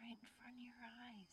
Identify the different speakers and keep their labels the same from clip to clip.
Speaker 1: right in front of your eyes.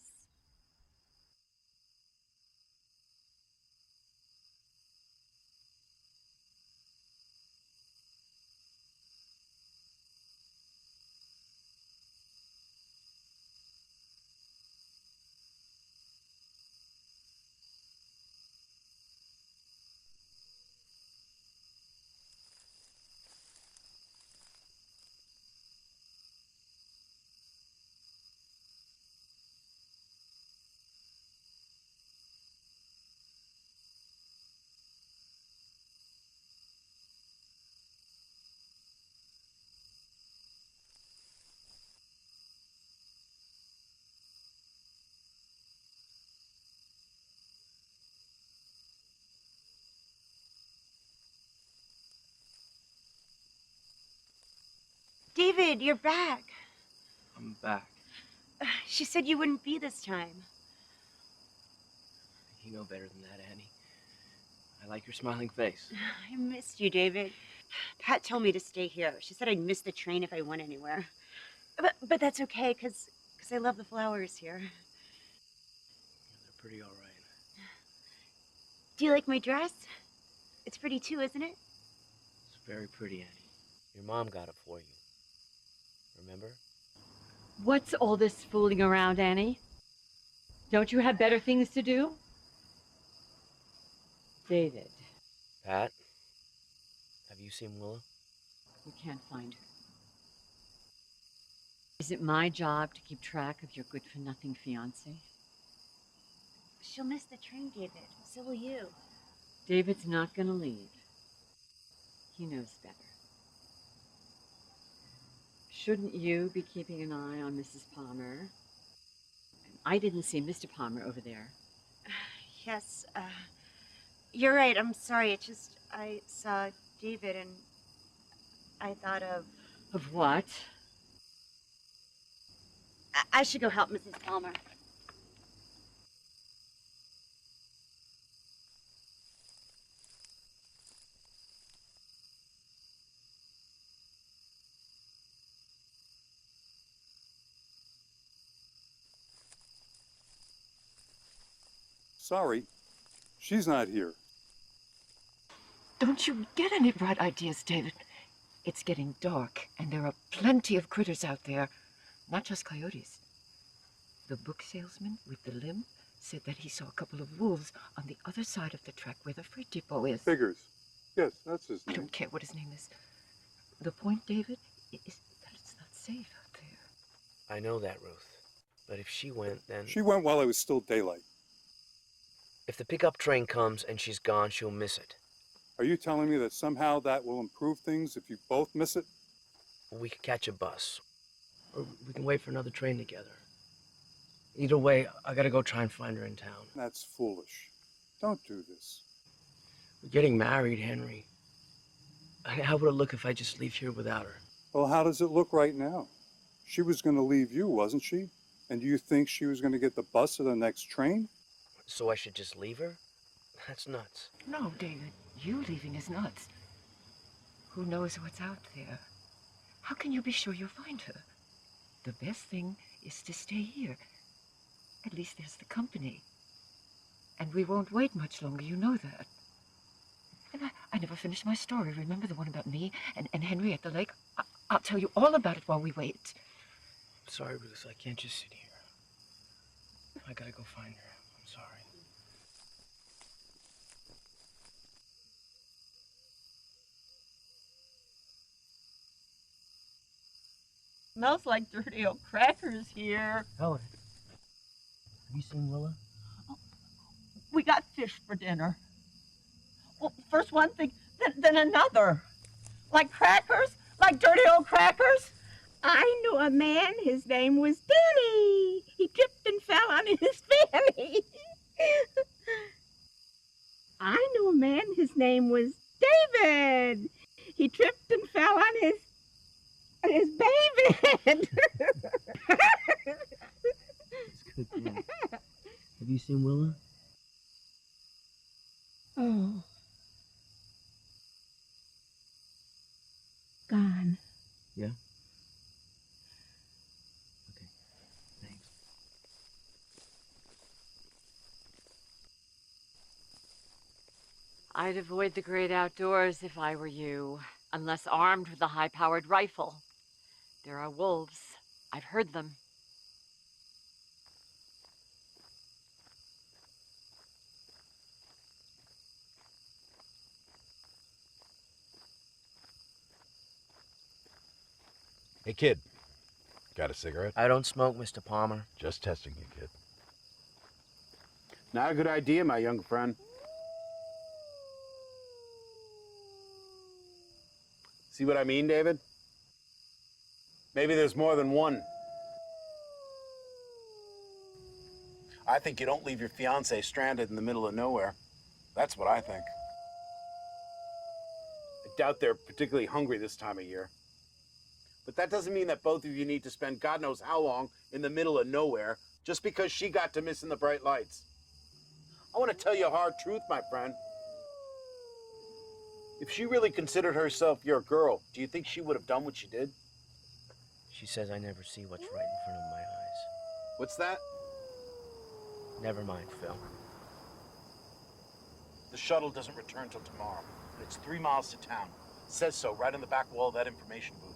Speaker 1: David, you're back.
Speaker 2: I'm back.
Speaker 1: She said you wouldn't be this time.
Speaker 2: You know better than that, Annie. I like your smiling face.
Speaker 1: I missed you, David. Pat told me to stay here. She said I'd miss the train if I went anywhere. But that's okay, because I love the flowers here.
Speaker 2: Yeah, they're pretty all right.
Speaker 1: Do you like my dress? It's pretty too, isn't it?
Speaker 2: It's very pretty, Annie. Your mom got it for you. Remember?
Speaker 3: What's all this fooling around, Annie? Don't you have better things to do? David.
Speaker 2: Pat, have you seen Willa?
Speaker 3: We can't find her. Is it my job to keep track of your good-for-nothing fiancé?
Speaker 1: She'll miss the train, David. So will you.
Speaker 3: David's not going to leave. He knows better. Shouldn't you be keeping an eye on Mrs. Palmer? I didn't see Mr. Palmer over there.
Speaker 1: Yes, you're right. I'm sorry. It's just I saw David and I thought of...
Speaker 3: Of what?
Speaker 1: I should go help Mrs. Palmer.
Speaker 4: Sorry, she's not here.
Speaker 5: Don't you get any bright ideas, David? It's getting dark, and there are plenty of critters out there, not just coyotes. The book salesman with the limp said that he saw a couple of wolves on the other side of the track where the freight depot is.
Speaker 4: Figures. Yes, that's his
Speaker 5: I
Speaker 4: name.
Speaker 5: don't care what his name is. The point, David, is that it's not safe out there.
Speaker 2: I know that, Ruth. But if she went, then...
Speaker 4: She went while it was still daylight.
Speaker 2: If the pickup train comes and she's gone, she'll miss it.
Speaker 4: Are you telling me that somehow that will improve things if you both miss it?
Speaker 2: We could catch a bus. Or we can wait for another train together. Either way, I gotta go try and find her in town.
Speaker 4: That's foolish. Don't do this.
Speaker 2: We're getting married, Henry. How would it look if I just leave here without her?
Speaker 4: Well, how does it look right now? She was going to leave you, wasn't she? And do you think she was going to get the bus or the next train?
Speaker 2: So I should just leave her? That's nuts.
Speaker 5: No, David, you leaving is nuts. Who knows what's out there? How can you be sure you'll find her? The best thing is to stay here. At least there's the company. And we won't wait much longer, you know that. And I never finished my story. Remember the one about me and Henry at the lake? I'll tell you all about it while we wait.
Speaker 2: Sorry, Ruth, I can't just sit here. I gotta go find her. I'm sorry.
Speaker 6: Smells like dirty old crackers here.
Speaker 2: Helen, have you seen Willa?
Speaker 6: We got fish for dinner. Well, first one thing, then another. Like crackers? Like dirty old crackers?
Speaker 7: I knew a man, his name was Danny. He tripped and fell on his fanny. I knew a man, his name was David. He tripped and fell on his baby.
Speaker 2: It's good, yeah. Have you seen Willa?
Speaker 7: Oh. Gone.
Speaker 2: Yeah? Okay, thanks.
Speaker 3: I'd avoid the great outdoors if I were you, unless armed with a high-powered rifle. There are wolves. I've heard them.
Speaker 8: Hey, kid. Got a cigarette?
Speaker 2: I don't smoke, Mr. Palmer.
Speaker 8: Just testing you, kid.
Speaker 9: Not a good idea, my young friend. See what I mean, David? Maybe there's more than one. I think you don't leave your fiancée stranded in the middle of nowhere. That's what I think. I doubt they're particularly hungry this time of year. But that doesn't mean that both of you need to spend God knows how long in the middle of nowhere just because she got to missing the bright lights. I want to tell you a hard truth, my friend. If she really considered herself your girl, do you think she would have done what she did?
Speaker 2: She says I never see what's right in front of my eyes.
Speaker 9: What's that?
Speaker 2: Never mind, Phil.
Speaker 9: The shuttle doesn't return till tomorrow, and it's 3 miles to town. It says so right on the back wall of that information booth.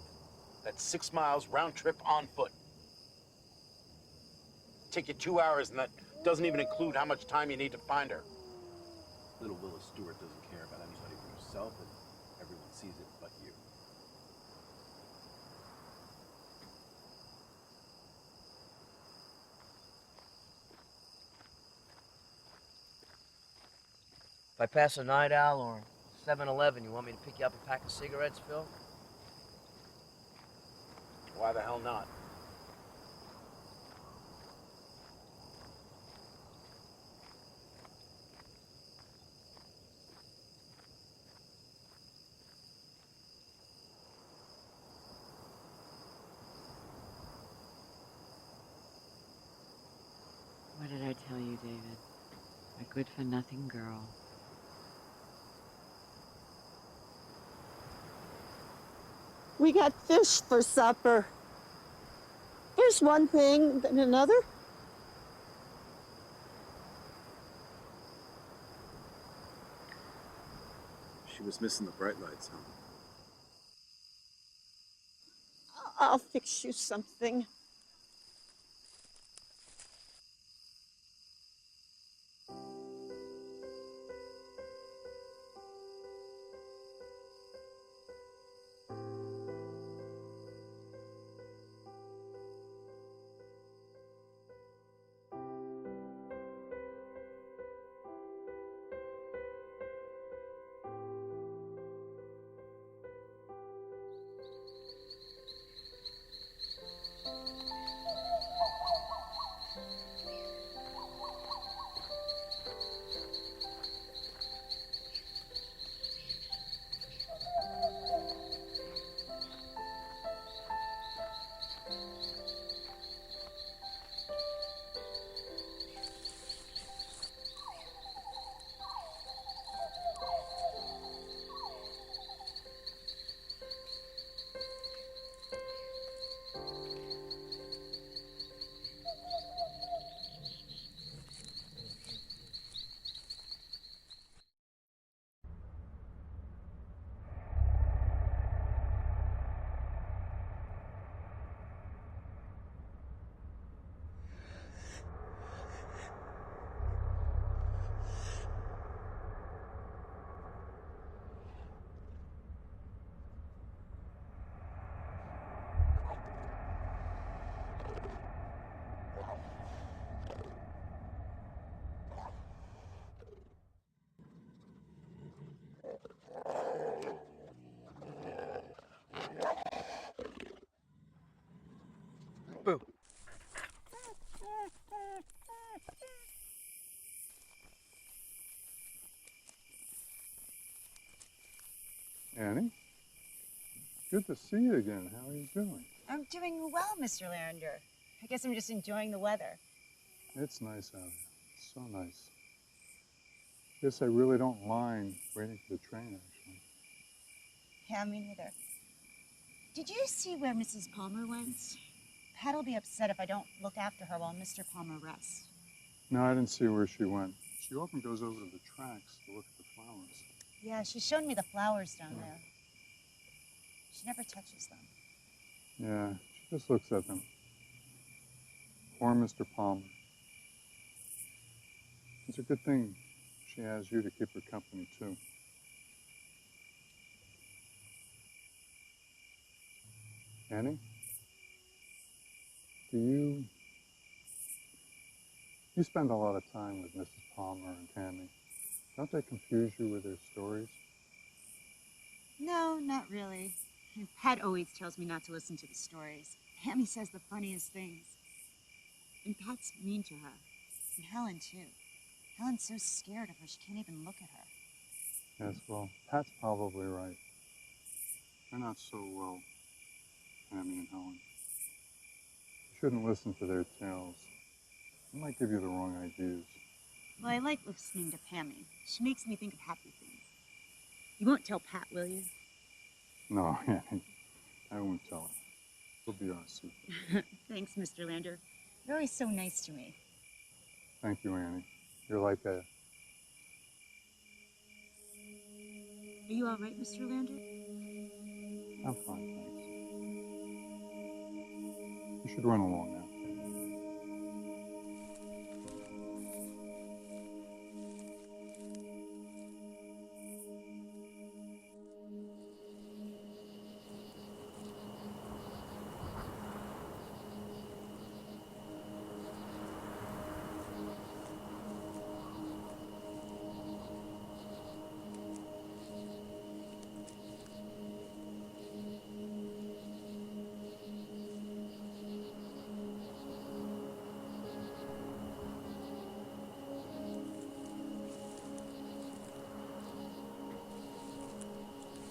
Speaker 9: That's 6 miles round trip on foot. Take you 2 hours, and that doesn't even include how much time you need to find her.
Speaker 10: Little Willa Stewart doesn't care about anybody but herself, and everyone sees it but you.
Speaker 2: If I pass a Night Owl or 7-Eleven, you want me to pick you up a pack of cigarettes, Phil?
Speaker 9: Why the hell not?
Speaker 3: What did I tell you, David? A good-for-nothing girl.
Speaker 6: We got fish for supper. Here's one thing, then another.
Speaker 10: She was missing the bright lights, huh?
Speaker 6: I'll fix you something.
Speaker 2: Boo.
Speaker 4: Annie? Good to see you again. How are you doing?
Speaker 1: I'm doing well, Mr. Lander. I guess I'm just enjoying the weather.
Speaker 4: It's nice out here. It's so nice. Guess I really don't mind waiting for the train, actually.
Speaker 1: Yeah, me neither. Did you see where Mrs. Palmer went? Pat'll be upset if I don't look after her while Mr. Palmer rests.
Speaker 4: No, I didn't see where she went. She often goes over to the tracks to look at the flowers.
Speaker 1: Yeah, she showed me the flowers down there. She never touches them.
Speaker 4: Yeah, she just looks at them. Poor Mr. Palmer. It's a good thing she has you to keep her company, too. Annie? You spend a lot of time with Mrs. Palmer and Tammy. Don't they confuse you with their stories?
Speaker 1: No, not really. Pat always tells me not to listen to the stories. Hammy says the funniest things. And Pat's mean to her. And Helen, too. Helen's so scared of her, she can't even look at her.
Speaker 4: Yes, well, Pat's probably right. They're not so well, Tammy and Helen. You shouldn't listen to their tales. It might give you the wrong ideas.
Speaker 1: Well, I like listening to Pammy. She makes me think of happy things. You won't tell Pat, will you?
Speaker 4: No, Annie, I won't tell her. It'll be our secret.
Speaker 1: Thanks, Mr. Lander. You're always so nice to me.
Speaker 4: Thank you, Annie. You're like a...
Speaker 1: Are you all right, Mr. Lander?
Speaker 4: I'm fine, thanks. You should run along now.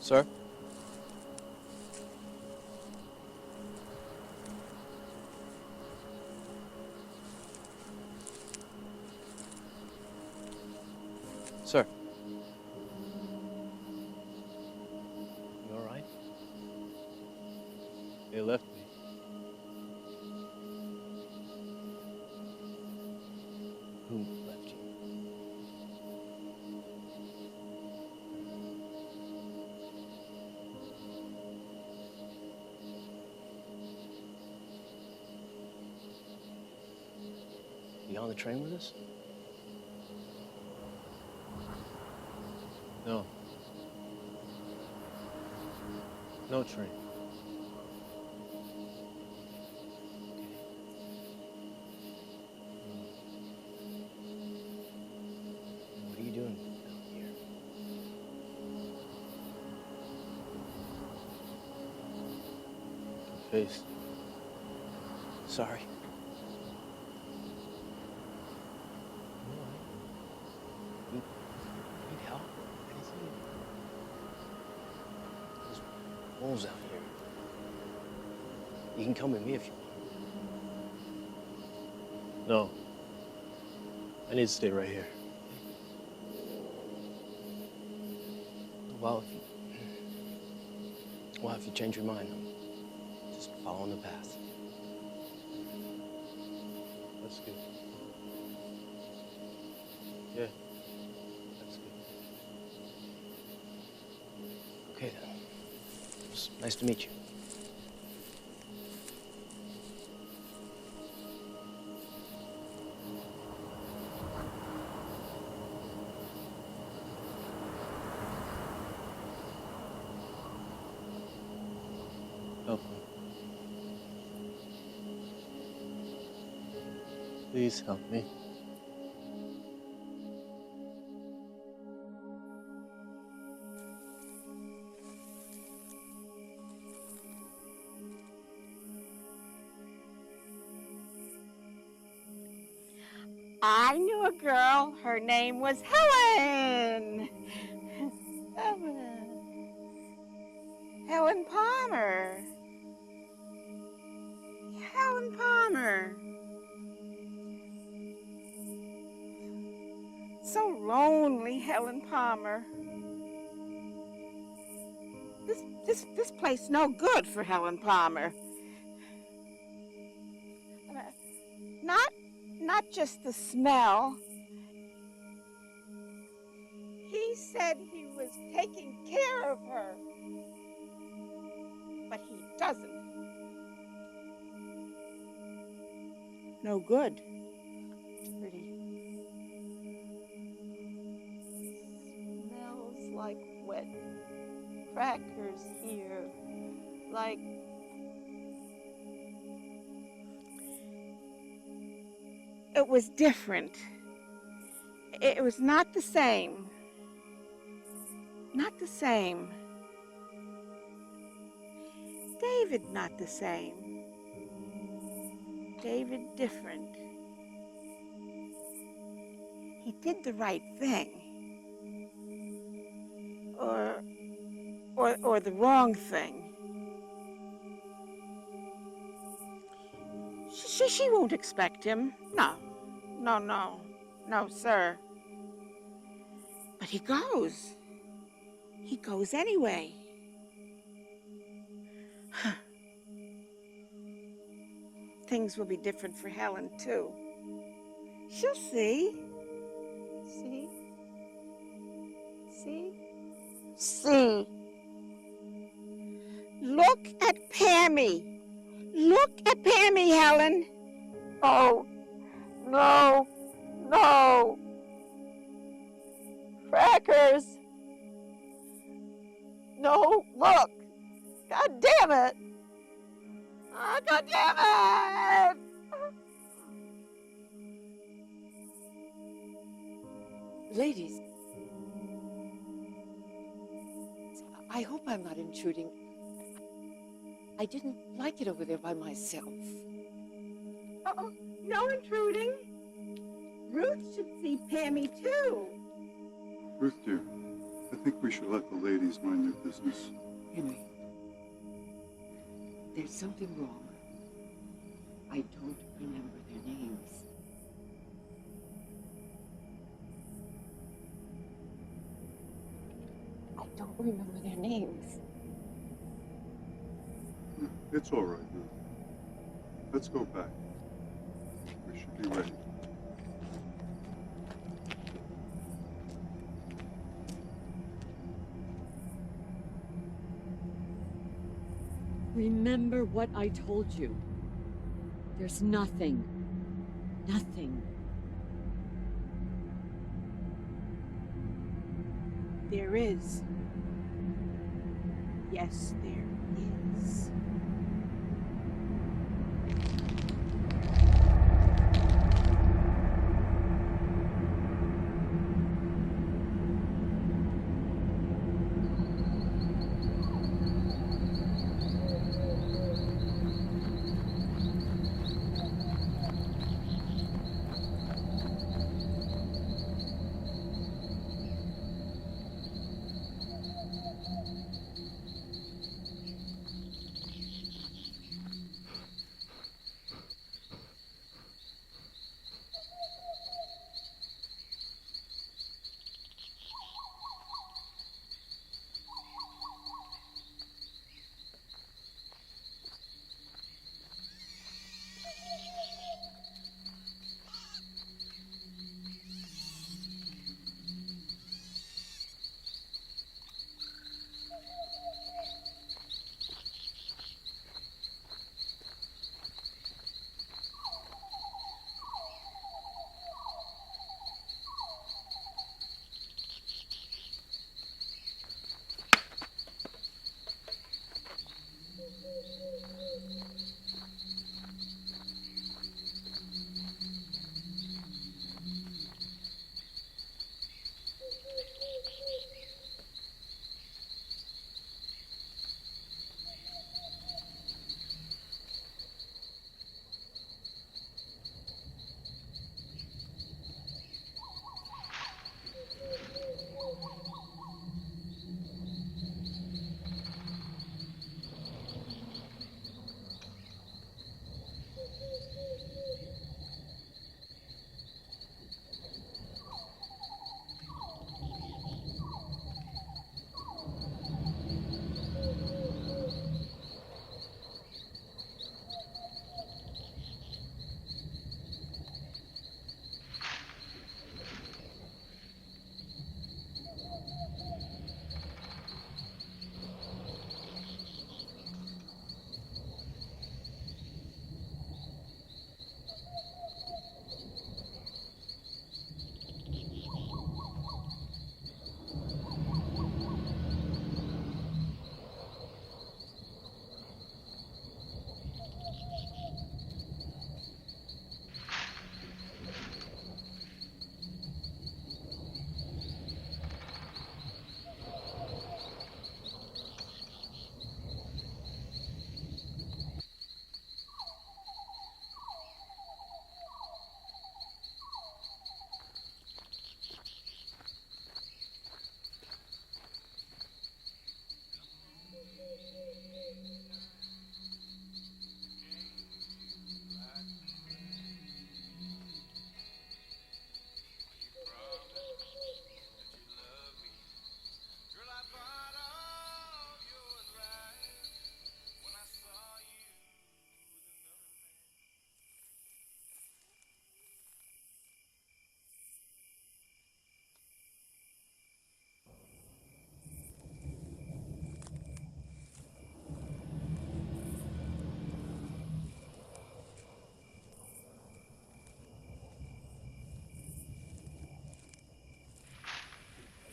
Speaker 10: Sir? Sir? You all right? They left me. Who left you? You on the train with us? No. No train. What are you doing down here? Face. Sorry. Need help? Anything? There's wolves out here. You can come with me if you want. No. I need to stay right here. Well, if you change your mind, I'm just following the path. That's good. Yeah. That's good. Okay, then. It was nice to meet you. Help me. Please help me.
Speaker 7: I knew a girl. Her name was Helen. Helen Palmer. Helen Palmer. So lonely, Helen Palmer. This place no good for Helen Palmer. Not just the smell. He said he was taking care of her. But he doesn't. No good. Dirty. Smells like wet crackers here. Like it was different. It was not the same. Not the same. David not the same. David different. He did the right thing. Or the wrong thing. She won't expect him. No, sir. But he goes. He goes anyway. Things will be different for Helen, too. She'll see. See? Look at Pammy. Look at Pammy, Helen. Oh, no. Crackers. No, look. God damn it. Oh, God damn it.
Speaker 5: Ladies, I hope I'm not intruding. I didn't like it over there by myself.
Speaker 7: Uh-oh, no intruding. Ruth should see Pammy, too.
Speaker 4: Ruth, dear, I think we should let the ladies mind their business.
Speaker 5: Henry, there's something wrong. I don't remember their names. I don't remember their names.
Speaker 4: It's all right, Ruth. Let's go back. We should be ready.
Speaker 3: Remember what I told you. There's nothing.
Speaker 7: There is. Yes, there is.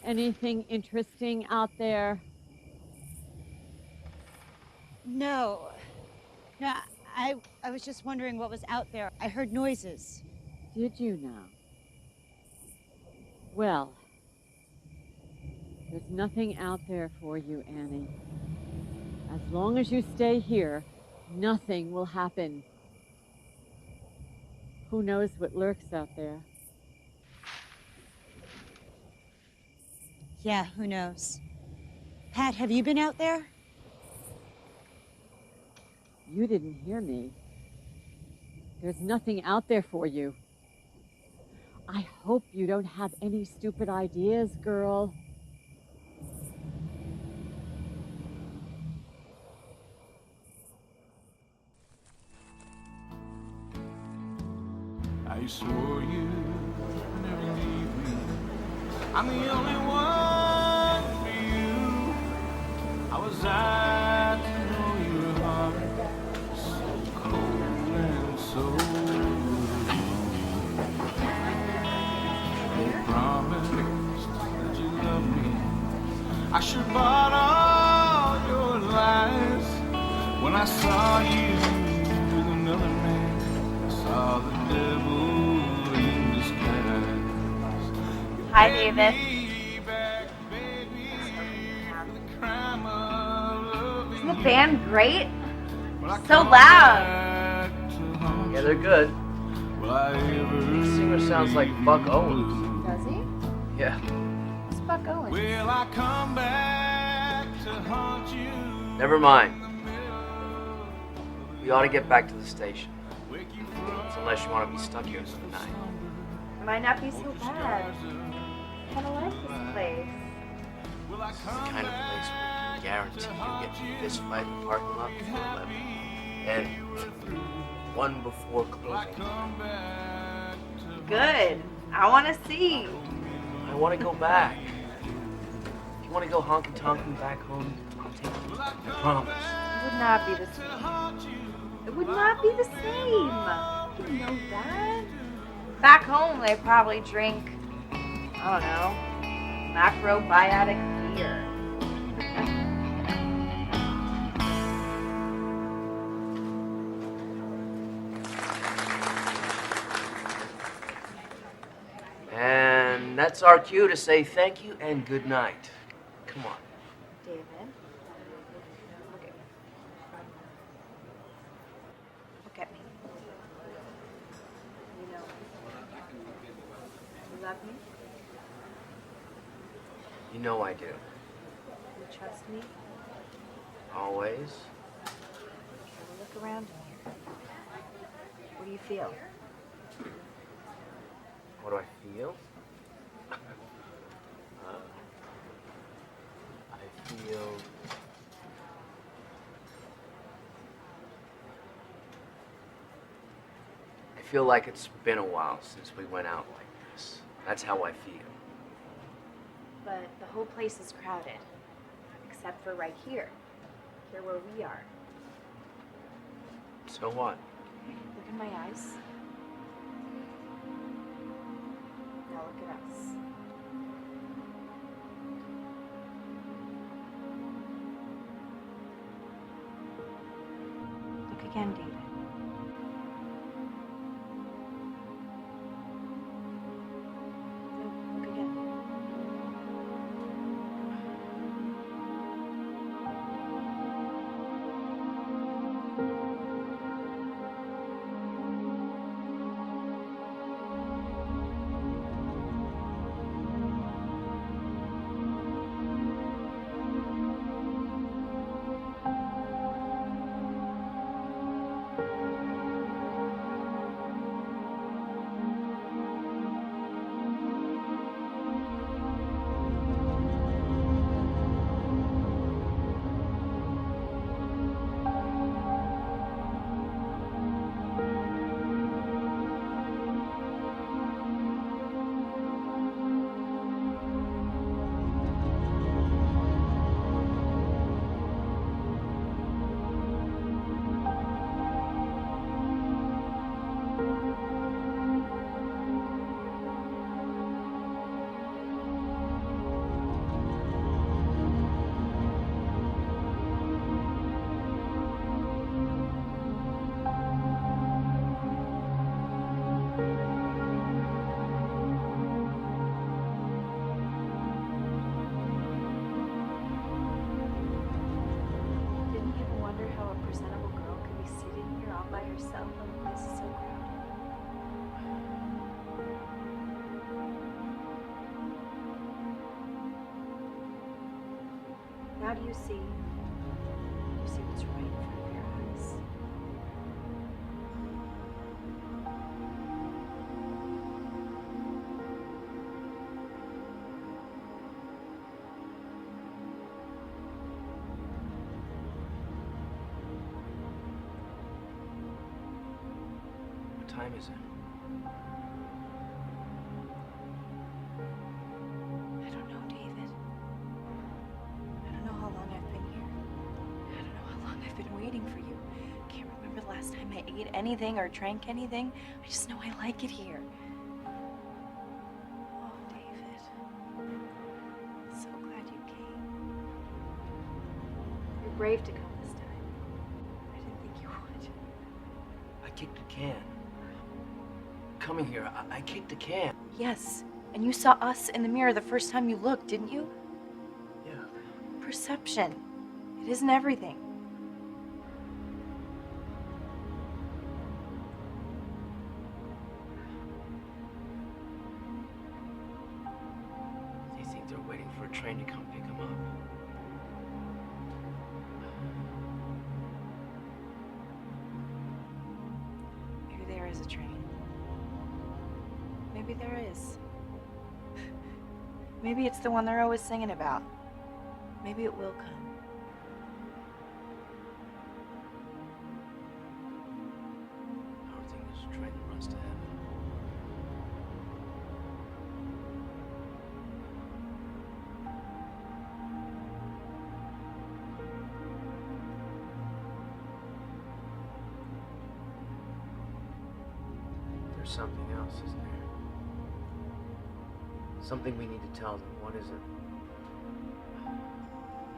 Speaker 3: Anything interesting out there?
Speaker 1: No. No, I was just wondering what was out there. I heard noises.
Speaker 3: Did you now? Well, there's nothing out there for you, Annie. As long as you stay here, nothing will happen. Who knows what lurks out there?
Speaker 1: Yeah, who knows? Pat, have you been out there?
Speaker 3: You didn't hear me. There's nothing out there for you. I hope you don't have any stupid ideas, girl.
Speaker 11: I swore you never leave me. I'm the only one for you. I was out to know your heart, so cold and so you promised that you love me. I should bought all your lies when I saw you with another man. I saw the devil in disguise.
Speaker 12: Hi, David. Isn't the band great? So loud.
Speaker 2: Yeah, they're good. The singer sounds like Buck Owens.
Speaker 12: Does he?
Speaker 2: Yeah.
Speaker 12: Who's Buck Owens?
Speaker 11: Will I come back to haunt you?
Speaker 2: Never mind. We ought to get back to the station. Unless you want to be stuck here for the night.
Speaker 12: It might not be so bad. I kind of like this place.
Speaker 2: This is the kind of place where you can guarantee you get in a fist fight in the parking lot before 11. And one before closing.
Speaker 12: Good. I want to see.
Speaker 2: I want to go back. If you want to go honky-tonking back home, I'll take you. I promise.
Speaker 12: It would not be the same. It would not be the same. You know that. Back home, they probably drink, I don't know, macrobiotic beer.
Speaker 2: And that's our cue to say thank you and good night. Come on.
Speaker 12: David, look at me. Look at me. You know, you love me?
Speaker 2: You know I do.
Speaker 12: You trust me?
Speaker 2: Always.
Speaker 12: Okay, well, look around in here. What do you feel?
Speaker 2: What do I feel? I feel... I feel like it's been a while since we went out like this. That's how I feel.
Speaker 12: But the whole place is crowded. Except for right here. Here where we are.
Speaker 2: So what?
Speaker 12: Look in my eyes. Now look at us. Look again, David. No, look again. do you see? Do you see what's right in front of your eyes?
Speaker 2: What time is it?
Speaker 12: I don't know, David. I don't know how long I've been here. I don't know how long I've been waiting for you. Can't remember the last time I ate anything or drank anything. I just know I like it here. Oh, David. So glad you came. You're brave to come this time. I didn't think you would.
Speaker 2: I kicked a can. Coming here, I kicked a can.
Speaker 12: Yes, and you saw us in the mirror the first time you looked, didn't you?
Speaker 2: Yeah.
Speaker 12: Perception. It isn't everything.
Speaker 2: They think they're waiting for a train to come pick them up.
Speaker 12: Maybe there is a train. Maybe there is. Maybe it's the one they're always singing about. Maybe it will come.
Speaker 2: I would think there's a train that runs to heaven. There's something else, isn't there? Something we need to tell them. What is it?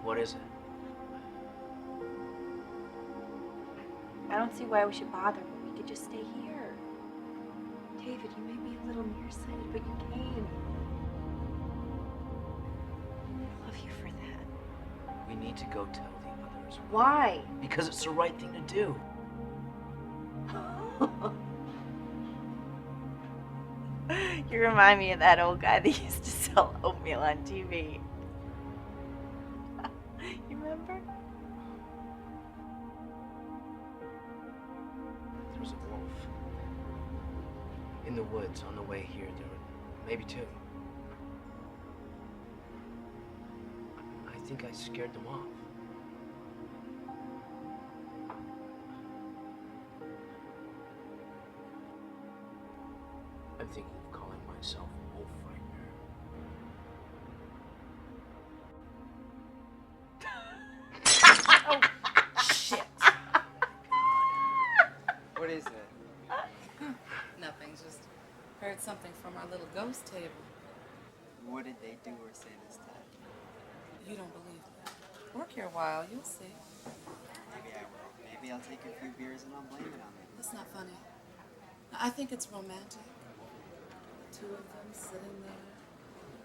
Speaker 2: What is it?
Speaker 12: I don't see why we should bother. We could just stay here. David, you may be a little nearsighted, but you came. I love you for that.
Speaker 2: We need to go tell the others.
Speaker 12: Why?
Speaker 2: Because it's the right thing to do.
Speaker 12: You remind me of that old guy that used to sell oatmeal on TV. You remember?
Speaker 2: There was a wolf. In the woods on the way here. There were maybe two. I think I scared them off. I'm thinking of calling myself a wolf frightener.
Speaker 13: Oh, shit. What is it?
Speaker 14: Nothing, just heard something from our little ghost table.
Speaker 13: What did they do or say this time?
Speaker 14: You don't believe me. Work here a while, you'll see.
Speaker 13: Maybe I will. Maybe I'll take a few beers and I'll blame it on them.
Speaker 14: That's not funny. I think it's romantic. The two of them sitting there,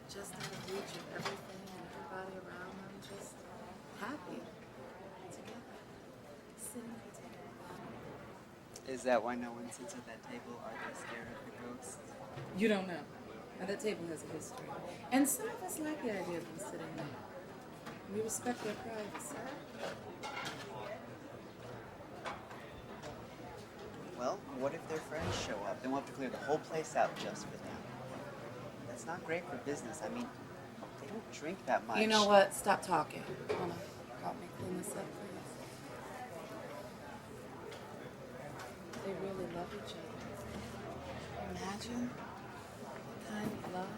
Speaker 14: just out of reach of everything and everybody around them, just happy together, sitting together.
Speaker 13: Is that why no one sits at that table? Are they scared of the ghosts?
Speaker 14: You don't know. Now, that table has a history. And some of us like the idea of them sitting there. We respect their privacy.
Speaker 13: Well, what if their friends show up? Then we'll have to clear the whole place out just for them. That's not great for business. I mean, they don't drink that much.
Speaker 14: You know what? Stop talking. Wanna help me clean this up, please? They really love each other. Imagine the kind of love.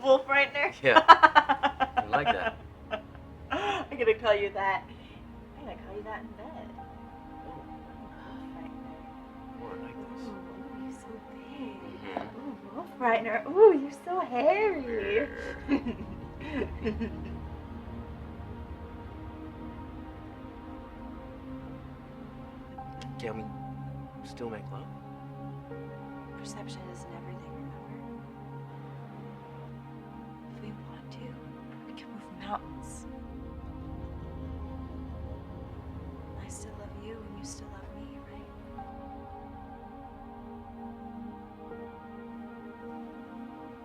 Speaker 12: Wolf Frightener?
Speaker 2: Yeah. I like that.
Speaker 12: I'm gonna call you that. I'm gonna call you that in bed.
Speaker 2: More like this.
Speaker 12: Ooh, you're so big. Ooh, Wolf Frightener. Ooh, you're so hairy.
Speaker 2: Can we still make love?
Speaker 12: Perception isn't everything, remember? If we want to, we can move mountains. I still love you and you still love me, right?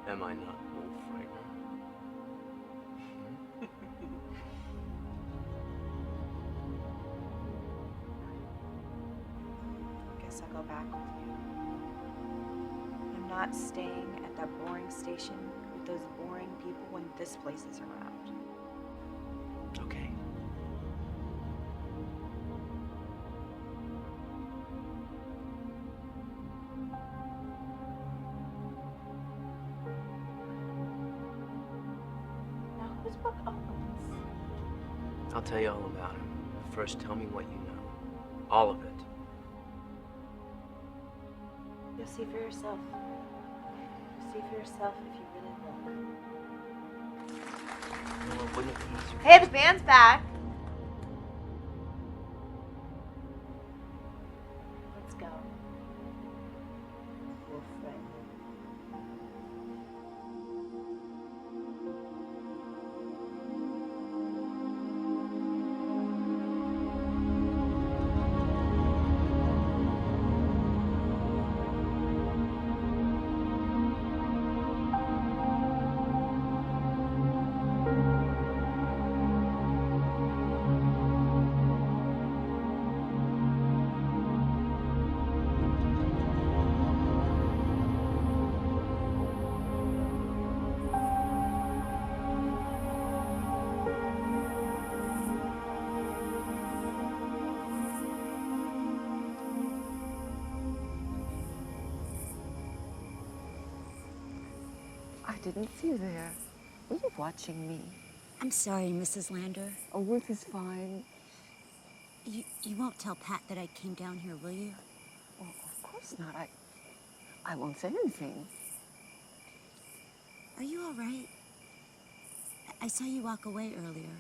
Speaker 2: Am I not wolf frightener?
Speaker 12: guess I'll go back with you. I'm not staying at that boring station with those boring people when this place is around.
Speaker 2: Okay.
Speaker 12: Now, who's Buck Owens?
Speaker 2: I'll tell you all about him. But first, tell me what you know. All of it.
Speaker 12: You'll see for yourself. You'll see for yourself if you really look.
Speaker 2: Well, wouldn't it be easier?
Speaker 12: Hey, the band's back. Let's go. Wolf Ring.
Speaker 5: I didn't see you there. Were you watching me?
Speaker 1: I'm sorry, Mrs. Lander.
Speaker 5: Oh, Ruth is fine.
Speaker 1: You won't tell Pat that I came down here, will you?
Speaker 5: Well, of course not. I won't say anything.
Speaker 1: Are you all right? I saw you walk away earlier.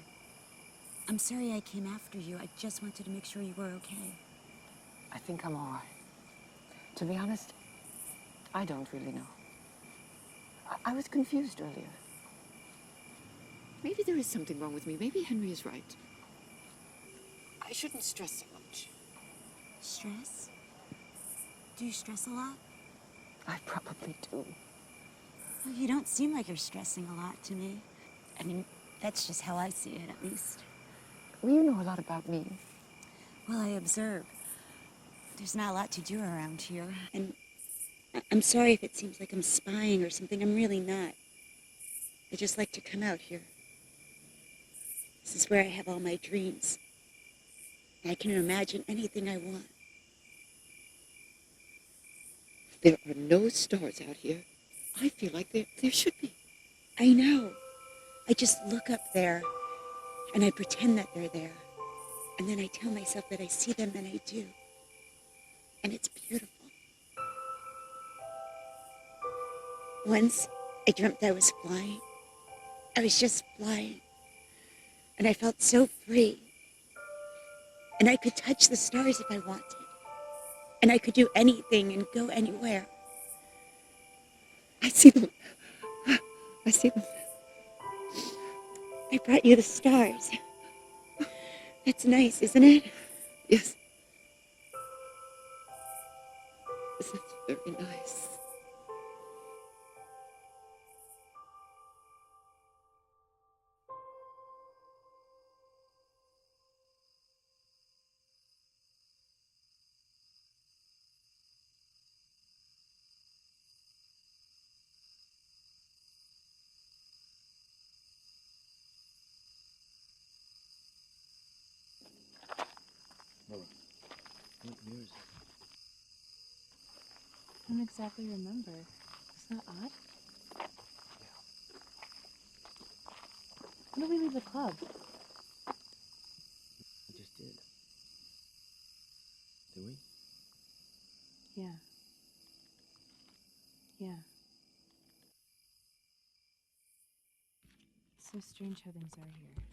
Speaker 1: I'm sorry I came after you. I just wanted to make sure you were okay.
Speaker 5: I think I'm all right. To be honest, I don't really know. I was confused earlier. Maybe there is something wrong with me. Maybe Henry is right. I shouldn't stress so much.
Speaker 1: Stress? Do you stress a lot?
Speaker 5: I probably do.
Speaker 1: Well, you don't seem like you're stressing a lot to me. I mean, that's just how I see it, at least.
Speaker 5: Well, you know a lot about me.
Speaker 1: Well, I observe. There's not a lot to do around here. And I'm sorry if it seems like I'm spying or something. I'm really not. I just like to come out here. This is where I have all my dreams. I can imagine anything I want.
Speaker 5: There are no stars out here. I feel like there should be.
Speaker 1: I know. I just look up there, and I pretend that they're there. And then I tell myself that I see them, and I do. And it's beautiful. Once, I dreamt I was flying. I was just flying. And I felt so free. And I could touch the stars if I wanted. And I could do anything and go anywhere.
Speaker 5: I see them. I see them.
Speaker 1: I brought you the stars. That's nice, isn't it?
Speaker 5: Yes. Yes, that's very nice.
Speaker 2: What year is it?
Speaker 15: I don't exactly remember. Isn't that odd? When did we leave the club?
Speaker 2: We just did. Did we?
Speaker 15: Yeah. Yeah. So strange how things are here.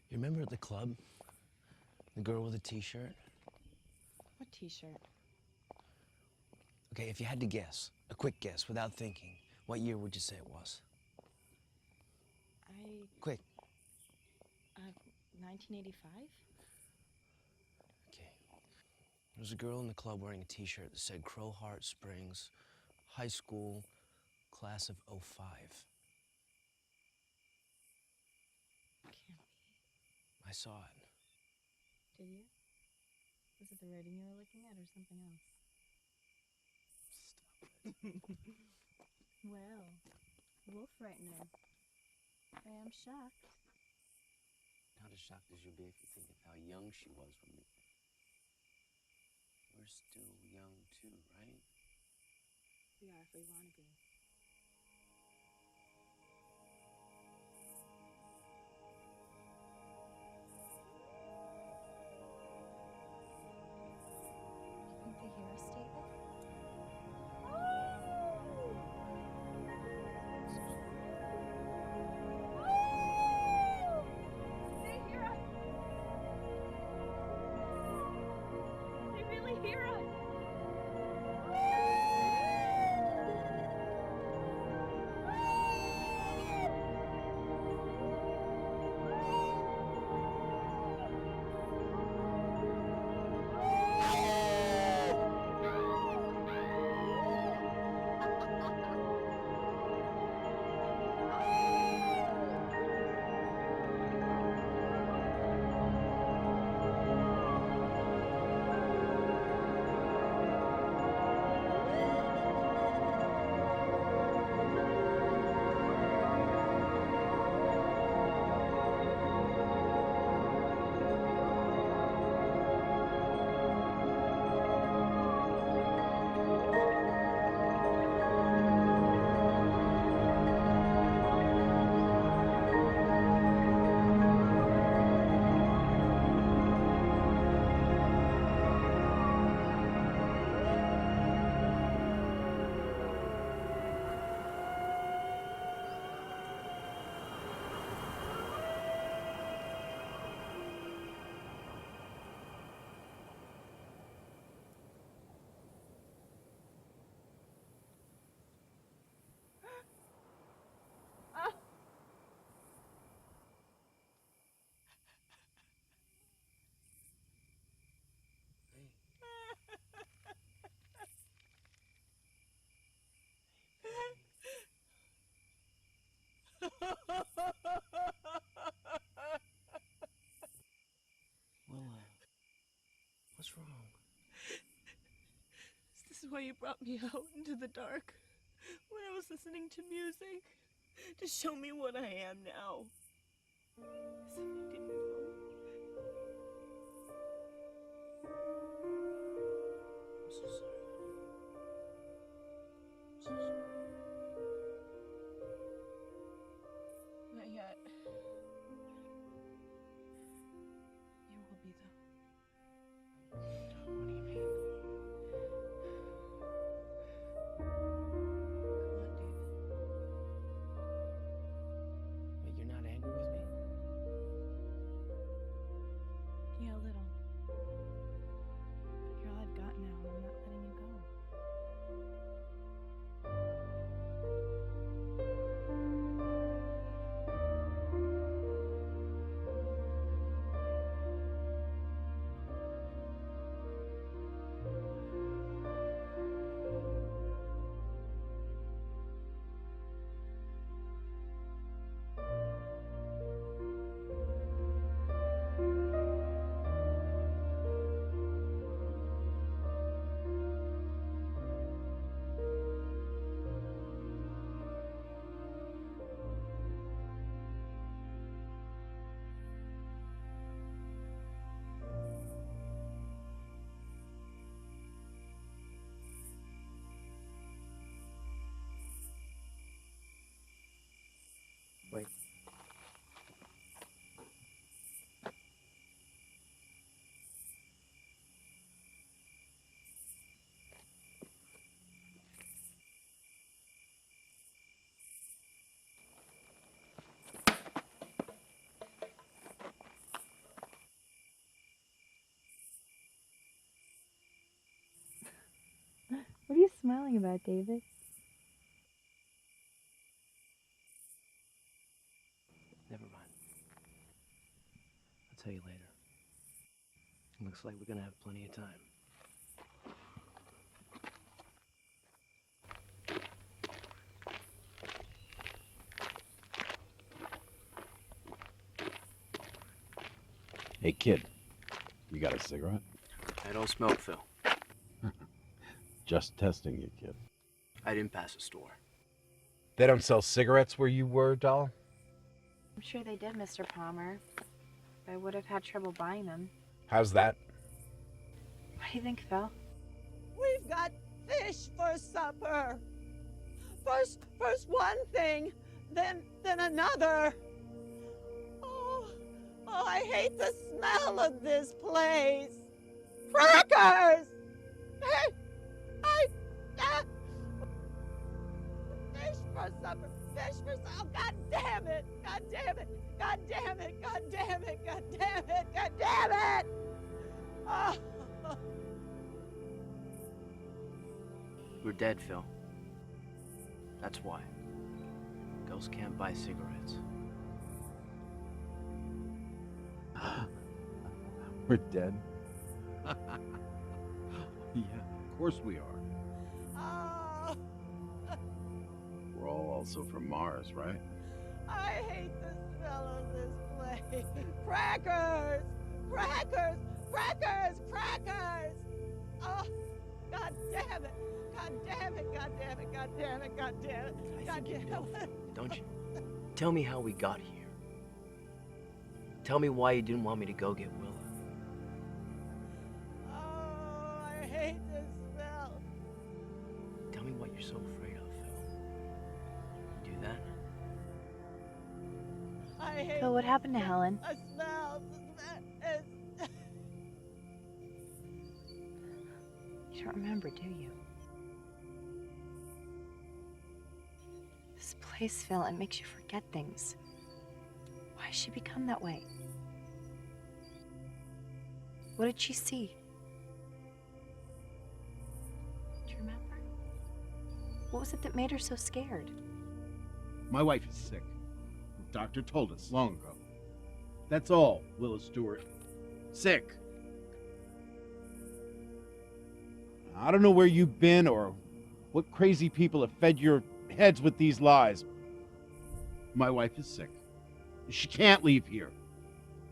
Speaker 2: You remember at the club? The girl with the t-shirt?
Speaker 15: What t-shirt?
Speaker 2: Okay, if you had to guess, a quick guess, without thinking, what year would you say it was? Quick.
Speaker 15: 1985?
Speaker 2: Okay. There was a girl in the club wearing a t-shirt that said Crowheart Springs, high school, class of '05. I saw it.
Speaker 15: Did you? Was it the writing you were looking at or something else?
Speaker 2: Stop it.
Speaker 15: Well, wolf frightener. I am shocked.
Speaker 2: Not as shocked as you'll be if you think of how young she was when we... We're still young too, right?
Speaker 15: We are if we want to be.
Speaker 12: You think they hear us, David? They hear us! They really hear us!
Speaker 2: Willa, what's wrong?
Speaker 6: Is this why you brought me out into the dark when I was listening to music? To show me what I am now. As if I didn't know.
Speaker 2: I'm so sorry. I'm so sorry.
Speaker 6: Not yet. You will be, though.
Speaker 2: What do you mean?
Speaker 6: Come on, David.
Speaker 2: Wait, you're not angry with me?
Speaker 15: Yeah, a little. But you're all I've got now, and I'm not letting you go.
Speaker 2: Wait.
Speaker 15: What are you smiling about, David?
Speaker 2: Never mind. I'll tell you later. Looks like we're gonna have plenty of time.
Speaker 8: Hey, kid. You got a cigarette?
Speaker 2: I don't smoke, Phil.
Speaker 8: Just testing you, kid.
Speaker 2: I didn't pass a store.
Speaker 8: They don't sell cigarettes where you were, doll?
Speaker 12: I'm sure they did, Mr. Palmer. I would have had trouble buying them.
Speaker 8: How's that?
Speaker 12: What do you think, Phil?
Speaker 6: We've got fish for supper. First one thing, then another. Oh, I hate the smell of this place. Crackers! Fish for supper. Fish for supper. Oh, God damn it! God damn it! God damn it! God damn it! God damn it! God damn it! Oh.
Speaker 2: We're dead, Phil. That's why. Girls can't buy cigarettes.
Speaker 8: We're dead? Yeah, of course we are.
Speaker 6: Oh.
Speaker 8: We're all also from Mars, right?
Speaker 6: I hate the smell of this place. Crackers! Crackers! Crackers! Crackers! Oh, God damn it! God damn it! God damn it! God damn it! God damn it! God damn it!
Speaker 2: Don't you? Tell me how we got here. Tell me why you didn't want me to go get Willa.
Speaker 6: Oh, I hate this smell.
Speaker 2: Tell me what you're so afraid of, Phil. You do that?
Speaker 6: I hate
Speaker 12: Phil, what happened to Helen?
Speaker 6: the smell.
Speaker 12: You don't remember, do you? This place, Phil, it makes you forget things. Why has she become that way? What did she see? Do you remember? What was it that made her so scared?
Speaker 9: My wife is sick. The doctor told us long ago. That's all, Willa Stewart. Sick. I don't know where you've been or what crazy people have fed your heads with these lies. My wife is sick. She can't leave here.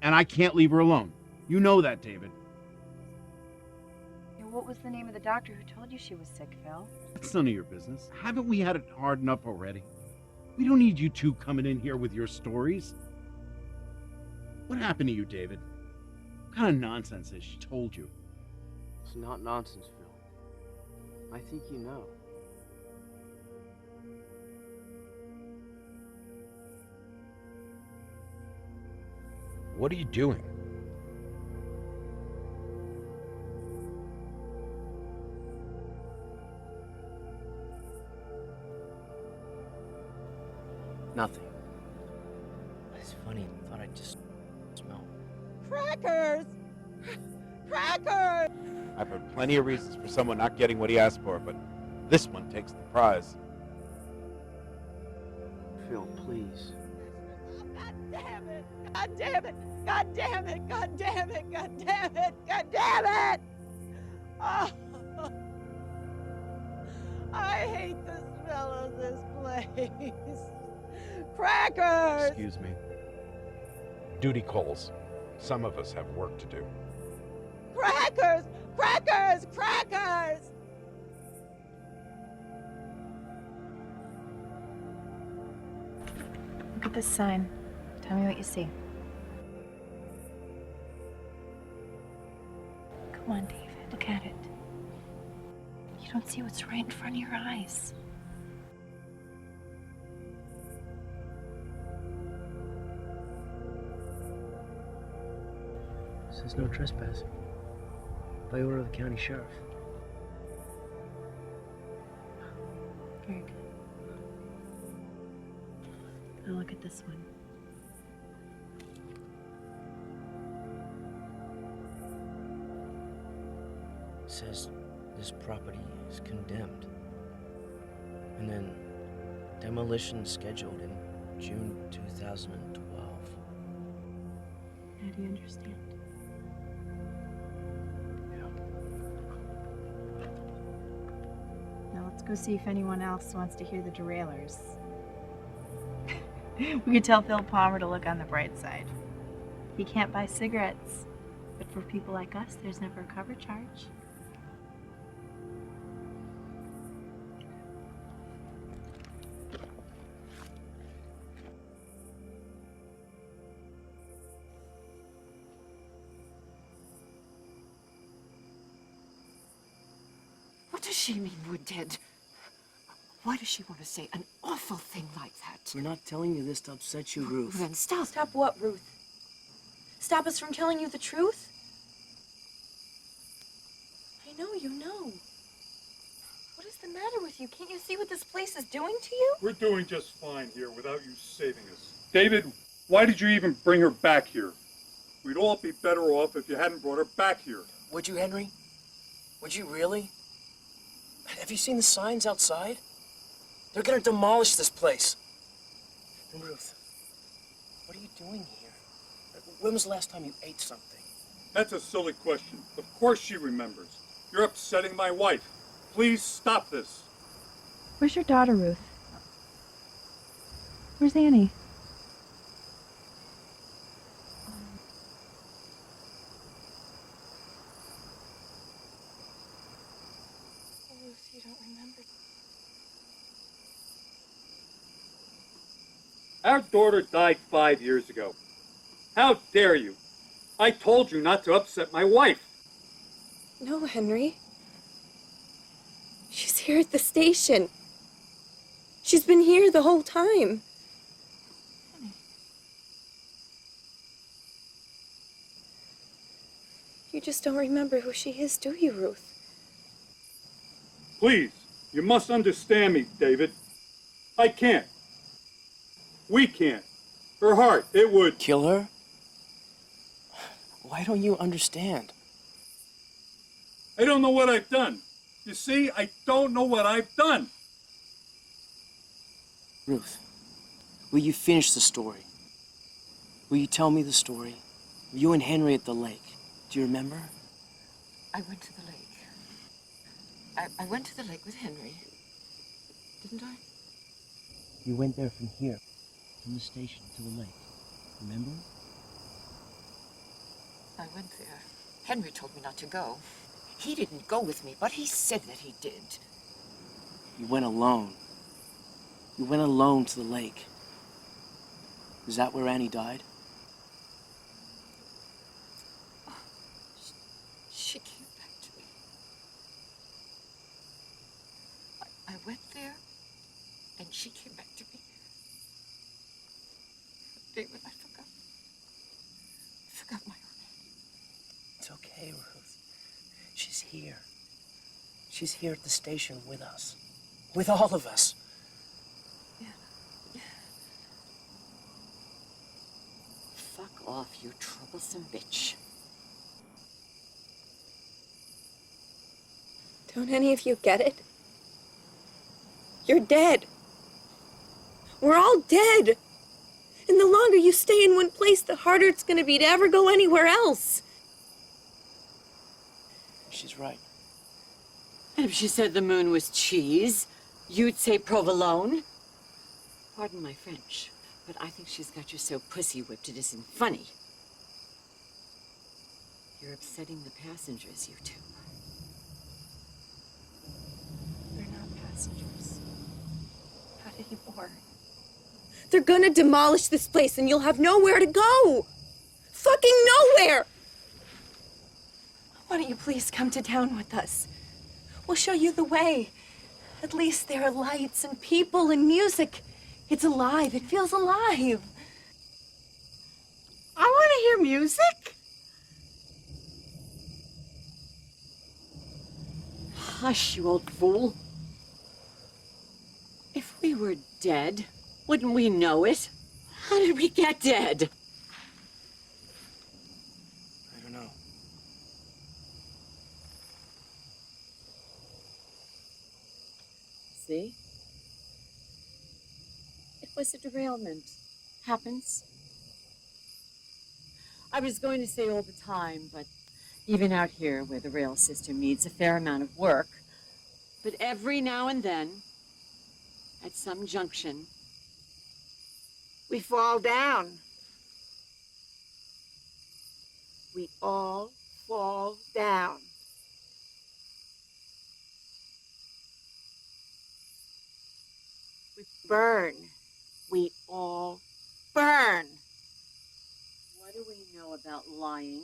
Speaker 9: And I can't leave her alone. You know that, David.
Speaker 12: What was the name of the doctor who told you she was sick, Phil?
Speaker 9: It's none of your business. Haven't we had it hard enough already? We don't need you two coming in here with your stories. What happened to you, David? What kind of nonsense has she told you?
Speaker 2: It's not nonsense, Phil. I think you know.
Speaker 8: What are you doing?
Speaker 2: Nothing. It's funny. I thought I'd just smell.
Speaker 6: Crackers! Crackers!
Speaker 9: I've heard plenty of reasons for someone not getting what he asked for, but this one takes the prize.
Speaker 2: Phil, please.
Speaker 6: Oh, God damn it! God damn it! God damn it! God damn it! God damn it! God damn it! Oh, I hate the smell of this place. Crackers!
Speaker 8: Excuse me. Duty calls. Some of us have work to do.
Speaker 6: Crackers! Crackers! Crackers!
Speaker 12: Look at this sign. Tell me what you see. Come on, David. Look at it. You don't see what's right in front of your eyes.
Speaker 2: It says no trespassing. By order of the county sheriff.
Speaker 12: Very good. Now look at this one.
Speaker 2: It says this property is condemned. And then demolition scheduled in June 2012.
Speaker 12: Now do you understand? Now let's go see if anyone else wants to hear the derailers. We could tell Phil Palmer to look on the bright side. He can't buy cigarettes. But for people like us, there's never a cover charge.
Speaker 5: What does she mean we're dead? Why does she want to say an awful thing like that?
Speaker 2: We're not telling you this to upset you, Ruth.
Speaker 5: Then stop.
Speaker 12: Stop what, Ruth? Stop us from telling you the truth? I know you know. What is the matter with you? Can't you see what this place is doing to you?
Speaker 4: We're doing just fine here without you saving us. David, why did you even bring her back here? We'd all be better off if you hadn't brought her back here.
Speaker 2: Would you, Henry? Would you really? Have you seen the signs outside? They're gonna demolish this place. And Ruth, what are you doing here? When was the last time you ate something?
Speaker 4: That's a silly question. Of course she remembers. You're upsetting my wife. Please stop this.
Speaker 12: Where's your daughter, Ruth? Where's Annie?
Speaker 15: Ruth, you don't remember.
Speaker 4: Our daughter died 5 years ago. How dare you? I told you not to upset my wife.
Speaker 15: No, Henry. She's here at the station. She's been here the whole time. You just don't remember who she is, do you, Ruth?
Speaker 4: Please, you must understand me, David. I can't. We can't. Her heart, it would...
Speaker 2: Kill her? Why don't you understand?
Speaker 4: I don't know what I've done. You see, I don't know what I've done.
Speaker 2: Ruth, will you finish the story? Will you tell me the story? You and Henry at the lake. Do you remember?
Speaker 5: I went to the lake. I went to the lake with Henry. Didn't I?
Speaker 2: You went there from here, from the station to the lake. Remember?
Speaker 5: I went there. Henry told me not to go. He didn't go with me, but he said that he did.
Speaker 2: You went alone. You went alone to the lake. Is that where Annie died?
Speaker 5: She came back to me. I went there, and she came back to me. David, I forgot. I forgot my own name.
Speaker 2: It's okay, Ruth. She's here. She's here at the station with us. With all of us.
Speaker 5: Fuck off, you troublesome bitch.
Speaker 15: Don't any of you get it? You're dead. We're all dead. And the longer you stay in one place, the harder it's going to be to ever go anywhere else.
Speaker 2: She's right.
Speaker 3: And if she said the moon was cheese, you'd say provolone? Pardon my French, but I think she's got you so pussy-whipped it isn't funny. You're upsetting the passengers, you two.
Speaker 15: They're not passengers. Not anymore. They're gonna demolish this place and you'll have nowhere to go! Fucking nowhere! Why don't you please come to town with us? We'll show you the way. At least there are lights and people and music. It's alive. It feels alive.
Speaker 6: I want to hear music.
Speaker 3: Hush, you old fool. If we were dead, wouldn't we know it? How did we get dead?
Speaker 2: I don't know.
Speaker 3: See? It was a derailment. Happens. I was going to say all the time, but even out here where the rail system needs a fair amount of work, but every now and then, at some junction,
Speaker 6: We fall down. we all fall down. We burn. We all burn.
Speaker 3: What do we know about lying?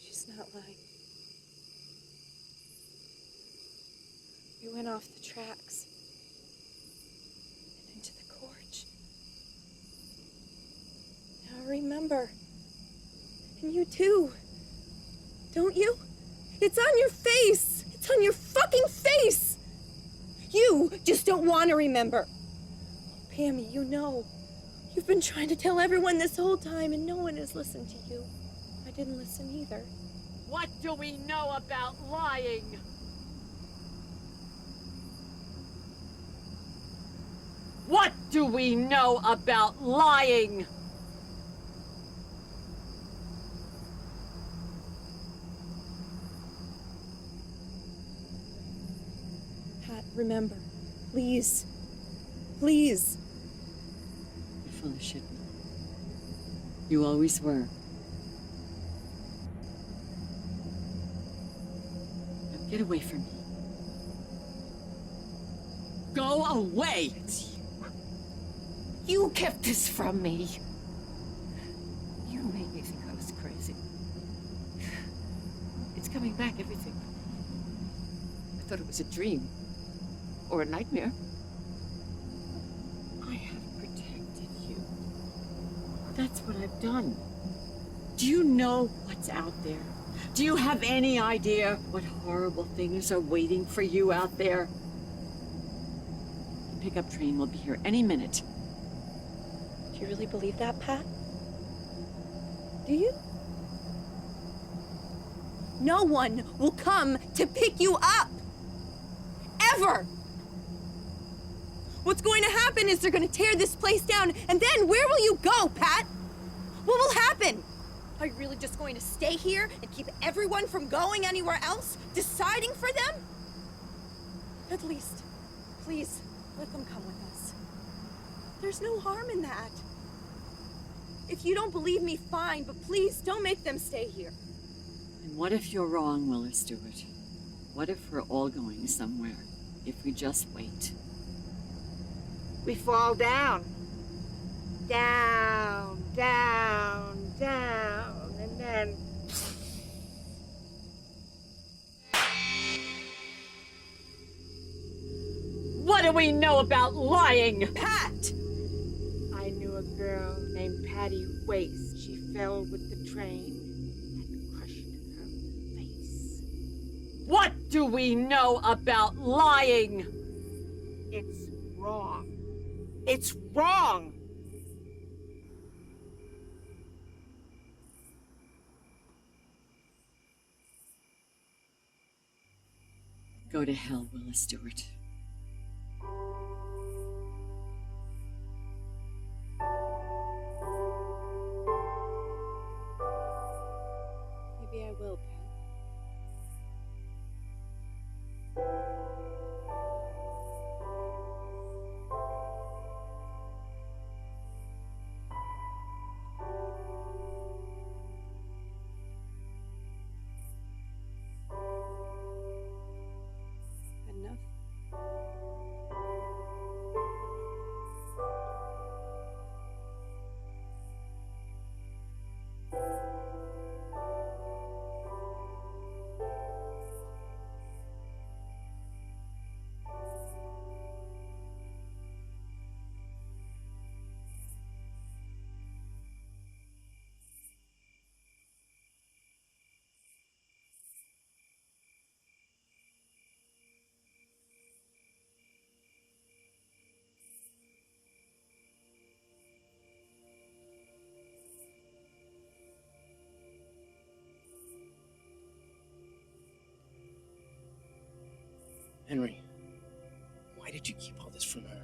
Speaker 15: She's not lying. We went off the tracks and into the gorge. Now I remember. And you too. Don't you? It's on your face. It's on your fucking face. You just don't want to remember. Pammy, you know. You've been trying to tell everyone this whole time and no one has listened to you. I didn't listen either.
Speaker 3: What do we know about lying? What do we know about lying?
Speaker 15: Pat, remember. Please. Please.
Speaker 3: You're full of shit. You always were. Now get away from me. Go away!
Speaker 5: It's you. You kept this from me. You made me think I was crazy. It's coming back, everything. I thought it was a dream. Or a nightmare.
Speaker 3: I have protected you. That's what I've done. Do you know what's out there? Do you have any idea what horrible things are waiting for you out there? The pickup train will be here any minute.
Speaker 15: Do you really believe that, Pat? Do you? No one will come to pick you up. Ever! What's going to happen is they're going to tear this place down, and then where will you go, Pat? What will happen? Are you really just going to stay here and keep everyone from going anywhere else, deciding for them? At least, please, let them come with us. There's no harm in that. If you don't believe me, fine, but please don't make them stay here.
Speaker 3: And what if you're wrong, Willa Stewart? What if we're all going somewhere, if we just wait?
Speaker 6: We fall down. Down, down, down, and then...
Speaker 3: What do we know about lying?
Speaker 15: Pat!
Speaker 6: I knew a girl named Patty Waste. She fell with the train and crushed her face.
Speaker 3: What do we know about lying?
Speaker 6: It's wrong. It's wrong!
Speaker 3: Go to hell, Willa Stewart.
Speaker 15: Maybe I will, Pat. Enough.
Speaker 2: Henry, why did you keep all this from her?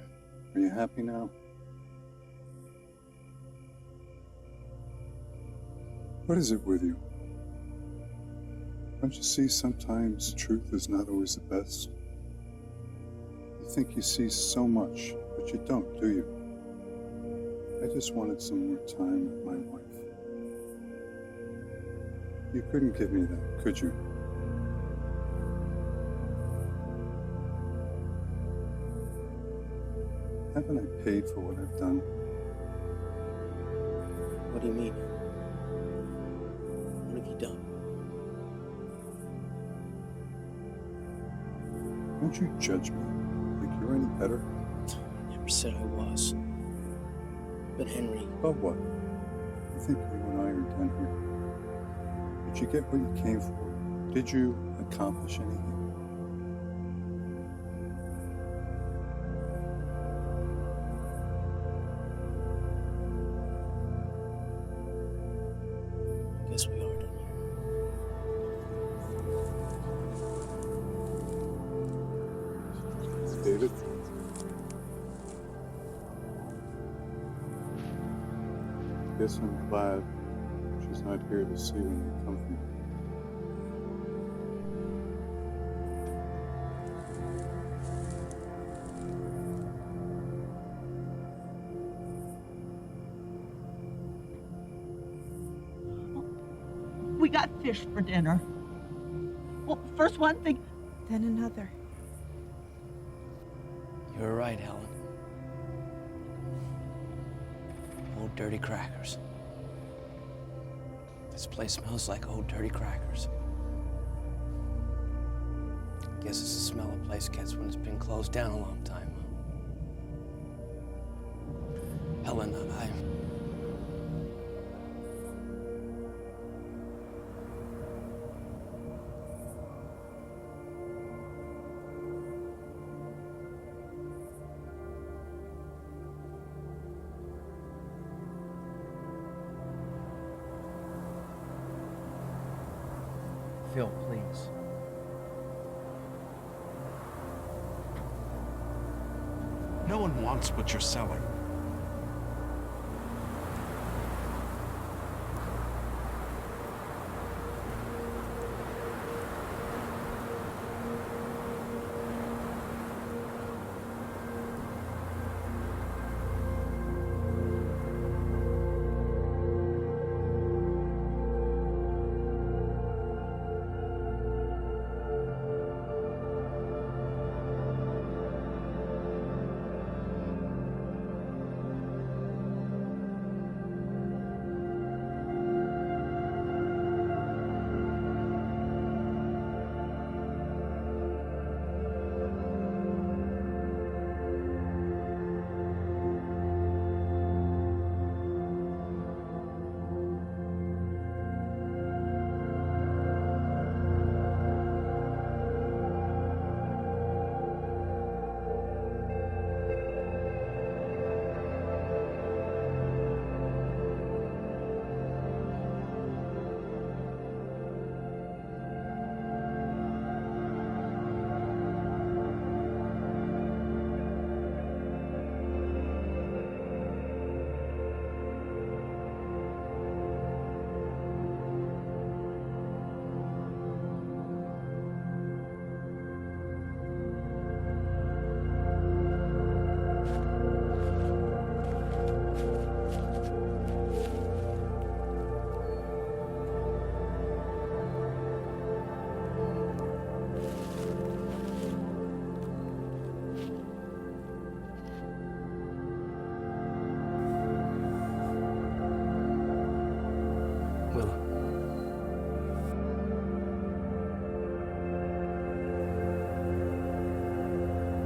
Speaker 4: Are you happy now? What is it with you? Don't you see sometimes truth is not always the best? You think you see so much, but you don't, do you? I just wanted some more time with my wife. You couldn't give me that, could you? Haven't I paid for what I've done?
Speaker 2: What do you mean? What have you done?
Speaker 4: Don't you judge me like you're any better?
Speaker 2: I never said I was. But Henry...
Speaker 4: About what? You think you and I are done here? Did you get what you came for? Did you accomplish anything?
Speaker 2: I guess we are done here.
Speaker 4: David? Guess I'm glad she's not here to see when you come here.
Speaker 6: We got fish for dinner. Well, first one thing, then another.
Speaker 2: You're right, Helen. Old dirty crackers. This place smells like old dirty crackers. Guess it's the smell a place gets when it's been closed down a long time. Helen,
Speaker 16: Phil, please.
Speaker 8: No one wants what you're selling.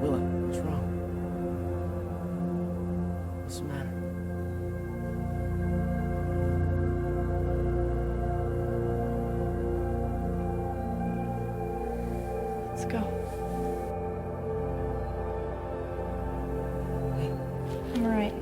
Speaker 2: Willa, what's wrong? What's the matter?
Speaker 15: Let's go. I'm all right.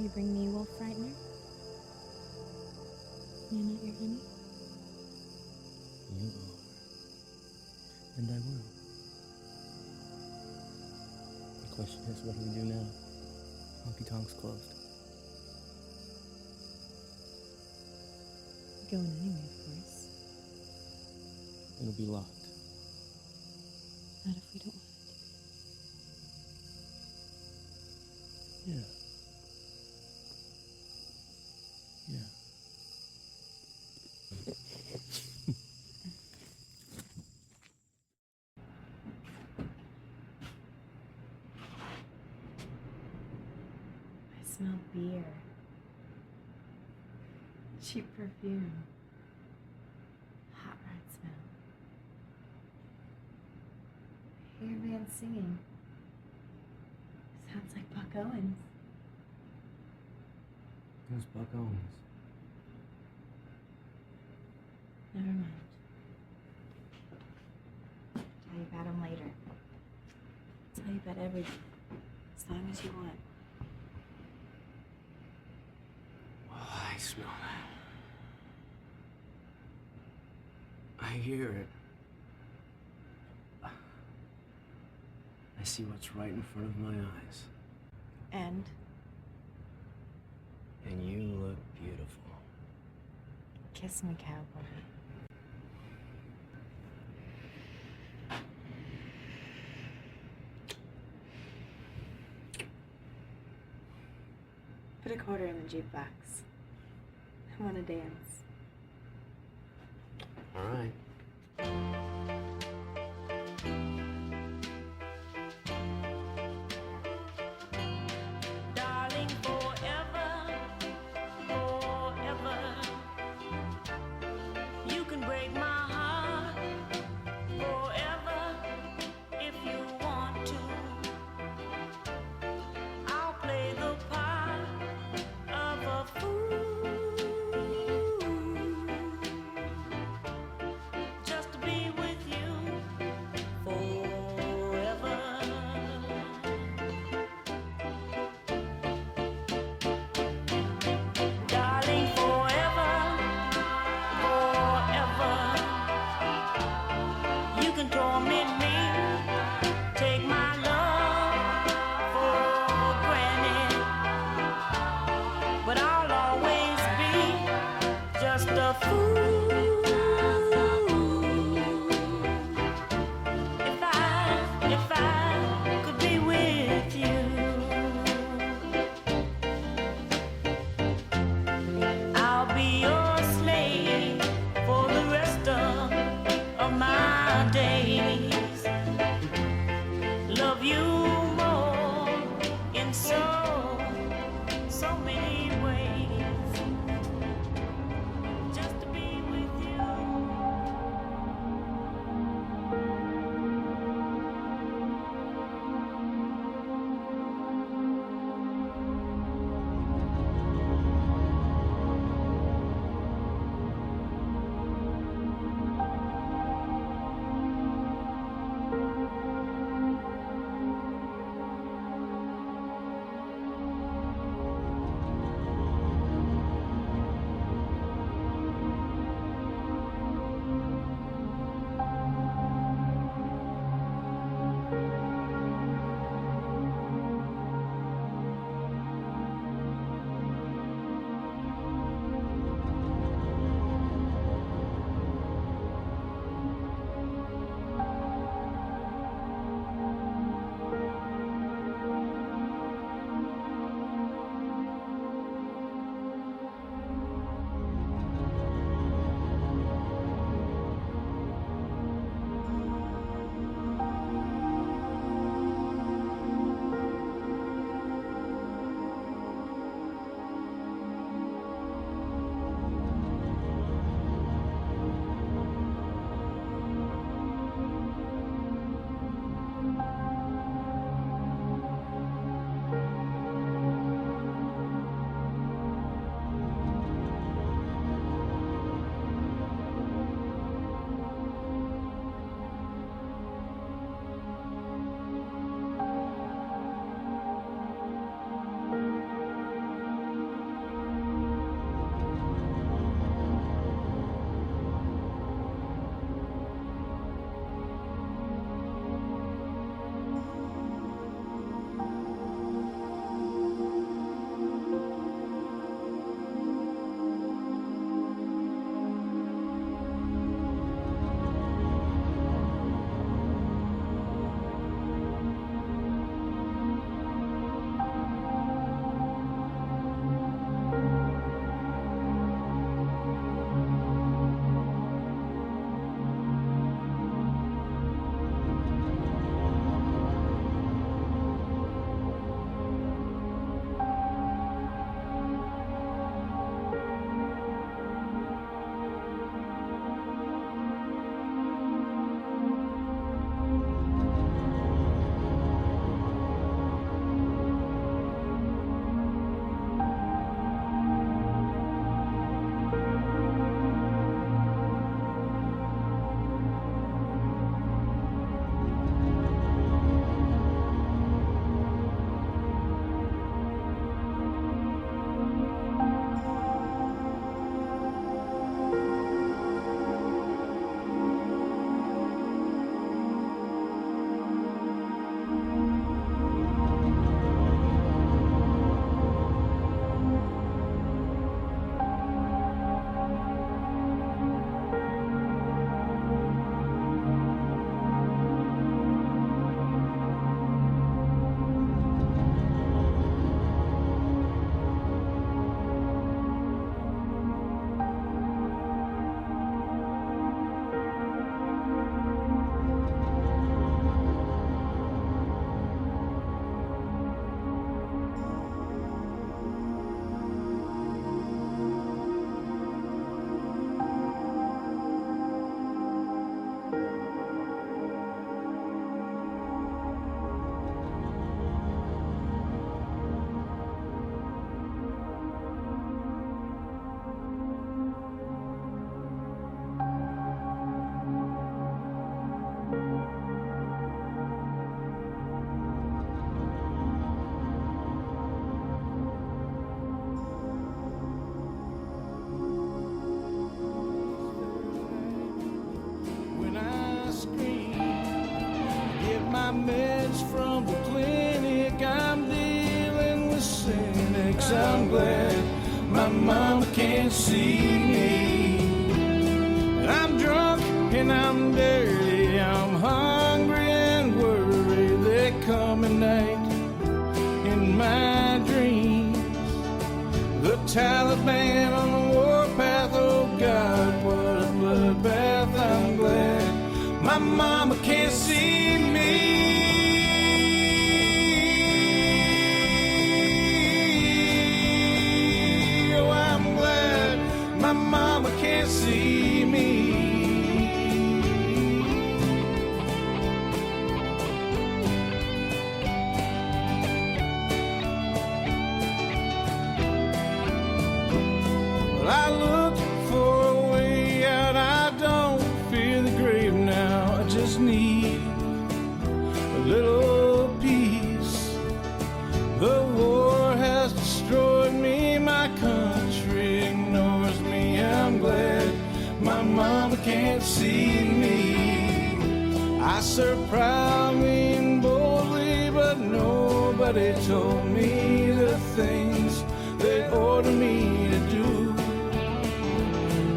Speaker 17: you bring me Wolf Frightener? You're not your honey?
Speaker 18: You are. And I will. The question is, what do we do now? Honky Tonk's closed.
Speaker 17: Going anyway, of course.
Speaker 18: It'll be locked.
Speaker 17: Not if we don't want it.
Speaker 18: Yeah. Yeah.
Speaker 17: I smell beer. Cheap perfume. Hot rod smell. I hear a man singing. Sounds like Buck Owens.
Speaker 18: Who's Buck Owens?
Speaker 17: Never mind. Tell you about him later. Tell you about everything. As long as you want.
Speaker 18: Oh, I smell that. I hear it. I see what's right in front of my eyes.
Speaker 17: And?
Speaker 18: And you look beautiful.
Speaker 17: Kiss me, cowboy. Put a quarter in the jukebox. I want to dance.
Speaker 18: All right.
Speaker 19: Darling, forever, forever. You can break my heart forever if you want to. I'll play the part of a fool just to be
Speaker 11: calls from the clinic. I'm dealing with cynics. I'm glad my mama can't see me. I'm drunk and I'm dirty. I'm hungry and worried. They come at night in my dreams. The Taliban on the warpath. Oh God, what a bloodbath. I'm glad my mama can't see me. Oh, I'm glad my mama can't see me. Well, I looked for a way out. I don't fear the grave now. I just need a little peace. The war has destroyed me. My country ignores me. I'm glad my mama can't see me. I serve proudly and boldly, but nobody told me the things they order me to do.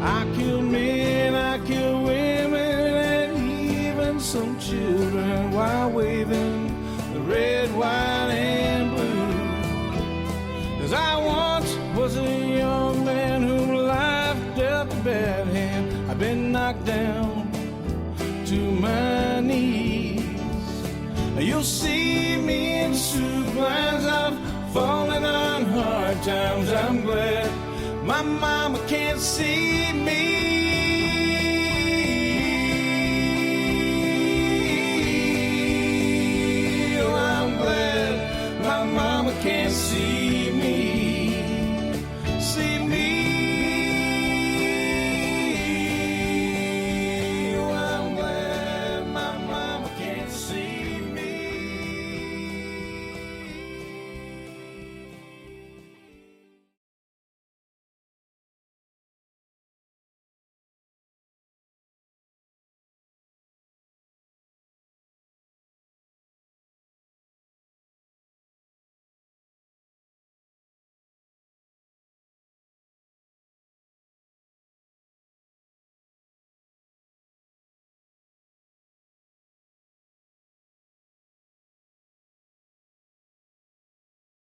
Speaker 11: I kill men, I kill women, and even some children while waving the red, white, and blue. 'Cause I once was a young man whom life dealt a bad hand. I've been knocked down to my knees. You'll see me in soup lines. I've fallen on hard times. I'm glad my mama can't see me. Oh, I'm glad my mama can't see